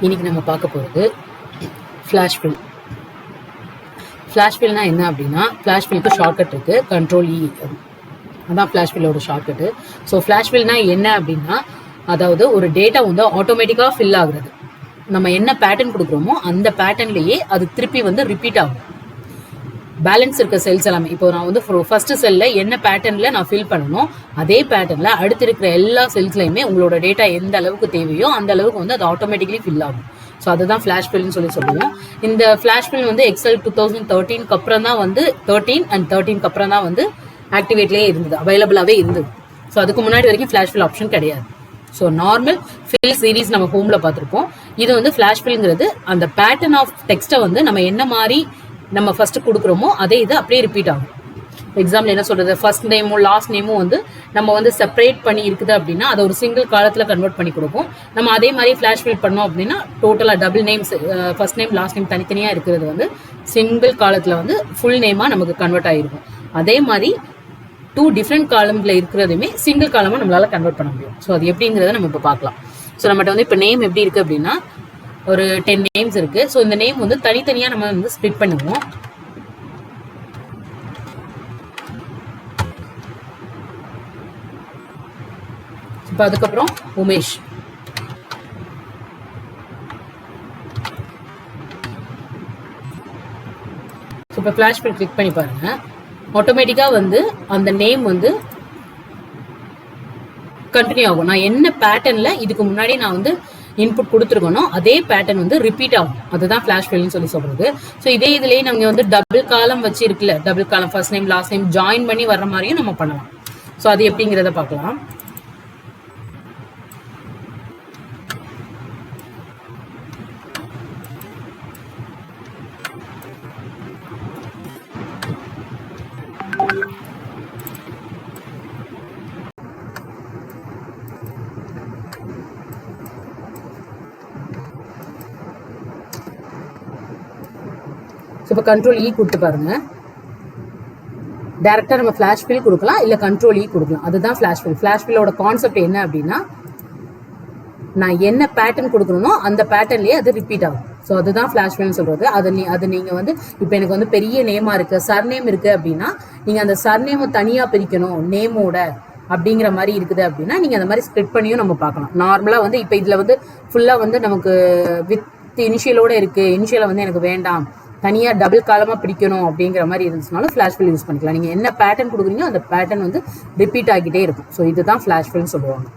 இன்னைக்கு நம்ம பார்க்க போகிறது ஃப்ளாஷ் ஃபில். ஃப்ளாஷ் ஃபில்னா என்ன அப்படின்னா, ஃப்ளாஷ் ஃபில்க்கு ஷார்ட்கட் இருக்குது, கண்ட்ரோல் இ. அதான் ஃப்ளாஷ் ஃபில்லோட ஷார்ட்கட்டு. ஸோ ஃப்ளாஷ் ஃபில்னா என்ன அப்படின்னா, அதாவது ஒரு டேட்டா வந்து ஆட்டோமேட்டிக்காக ஃபில் ஆகுறது. நம்ம என்ன பேட்டர்ன் கொடுக்குறோமோ அந்த பேட்டர்ன்லேயே அது திருப்பி வந்து ரிப்பீட் ஆகும். பேலன்ஸ் இருக்க செல்ஸ் எல்லாமே, இப்போ நான் வந்து ஃபர்ஸ்ட் செல்லில் என்ன பேட்டர்னில் நான் ஃபில் பண்ணணும், அதே பேட்டர்னில் அடுத்து இருக்கிற எல்லா செல்ஸ்லையுமே உங்களோட டேட்டா எந்த அளவுக்கு தேவையோ அந்த அளவுக்கு வந்து அது ஆட்டோமேட்டிக்கலி ஃபில் ஆகும். ஸோ அதுதான் ஃப்ளாஷ் ஃபில்னு சொல்லுவோம். இந்த ஃப்ளாஷ் ஃபில் வந்து எக்ஸல் 2013 அப்புறம் தான் வந்து 13 அப்புறம் தான் வந்து ஆக்டிவேட்லேயே இருந்தது, அவைலபிளாகவே இருந்தது. ஸோ அதுக்கு முன்னாடி வரைக்கும் ஃப்ளாஷ் ஃபில் ஆப்ஷன் கிடையாது. ஸோ நார்மல் ஃபில் சீரீஸ் நம்ம ஹோமில் பார்த்துருப்போம். இது வந்து ஃப்ளாஷ் ஃபில்ங்கிறது அந்த பேட்டர்ன் ஆஃப் டெக்ஸ்ட்டை வந்து நம்ம என்ன மாதிரி நம்ம ஃபர்ஸ்ட் கொடுக்குறோமோ அதே இது அப்படியே ரிப்பீட் ஆகும். எக்ஸாம்பிள் என்ன சொல்றது, ஃபர்ஸ்ட் நேமும் லாஸ்ட் நேமும் வந்து நம்ம வந்து செப்பரேட் பண்ணி இருக்குது அப்படின்னா அதை ஒரு சிங்கிள் காலத்தில் கன்வெர்ட் பண்ணி கொடுப்போம். நம்ம அதே மாதிரி ஃப்ளாஷ் ஃபில் பண்ணோம் அப்படின்னா டோட்டலாக double names, first name last name தனித்தனியாக இருக்கிறது வந்து சிங்கிள் காலத்தில் வந்து ஃபுல் நேமாக நமக்கு கன்வெர்ட் ஆகிருக்கும். அதே மாதிரி 2 டிஃப்ரெண்ட் காலம்ல இருக்கிறதுமே சிங்கிள் காலமாக நம்மளால கன்வெர்ட் பண்ண முடியும். ஸோ அது எப்படிங்கிறத நம்ம இப்போ பார்க்கலாம். ஸோ நம்மகிட்ட வந்து இப்போ நேம் எப்படி இருக்குது அப்படின்னா ஒரு 10 நேம்ஸ் இருக்கு. ஸோ இந்த நேம் வந்து தனித்தனியாக நம்ம வந்து ஸ்ப்ளிட் பண்ணுவோம். இப்போ அதுக்கப்புறம் உமேஷ், இப்போ ஃப்ளாஷ் ஃபில் கிளிக் பண்ணி பாருங்க, ஆட்டோமேட்டிக்காக வந்து அந்த நேம் வந்து கண்டினியூ ஆகும். நான் என்ன பேட்டர்ன்ல இதுக்கு முன்னாடி நான் வந்து இன்புட் கொடுத்துருக்கணும் அதே பேட்டர்ன் வந்து ரிப்பீட் ஆகும். அதுதான் ஃப்ளாஷ் ஃபில்னு சொல்றது. ஸோ இதே இதுலேயே நம்ம வந்து டபுள் காலம் வச்சு இருக்குல்ல, டபுள் காலம் first name last name join பண்ணி வர்ற மாதிரியும் நம்ம பண்ணலாம். ஸோ அது எப்படிங்கிறத பார்க்கலாம். இப்போ கண்ட்ரோல் இ கொடுத்து பாருங்க, டைரக்டாக நம்ம ஃப்ளாஷ் ஃபில் கொடுக்கலாம், இல்லை கண்ட்ரோல் இ கொடுக்கலாம். அதுதான் ஃப்ளாஷ் ஃபில். ஃப்ளாஷ் ஃபில்லோட கான்செப்ட் என்ன அப்படின்னா, நான் என்ன பேட்டர்ன் கொடுக்கணுமோ அந்த பேட்டர்ன்லேயே அது ரிப்பீட் ஆகும். ஸோ அதுதான் ஃப்ளாஷ் ஃபில்னு சொல்றது. அது நீங்கள் வந்து இப்போ எனக்கு வந்து பெரிய நேமாக இருக்குது, சர்நேம் இருக்குது அப்படின்னா நீங்கள் அந்த சர்நேமை தனியாக பிரிக்கணும் நேமோட அப்படிங்கிற மாதிரி இருக்குது அப்படின்னா நீங்கள் அந்த மாதிரி ஸ்ப்ளிட் பண்ணியும் நம்ம பார்க்கலாம். நார்மலாக வந்து இப்போ இதில் வந்து ஃபுல்லாக வந்து நமக்கு வித் இனிஷியலோட இருக்குது, இனிஷியலை வந்து எனக்கு வேண்டாம், தனியாக டபுள் காலமாக பிடிக்கணும் அப்படிங்கிற மாதிரி இருந்துச்சுனாலும் ஃப்ளாஷ் ஃபில் யூஸ் பண்ணிக்கலாம். நீங்கள் என்ன பேட்டர்ன் கொடுக்குறீங்களோ அந்த பேட்டர்ன் வந்து ரிப்பீட் ஆகிட்டே இருக்கும். ஸோ இதுதான் ஃப்ளாஷ் ஃபில்னு சொல்லுவாங்க.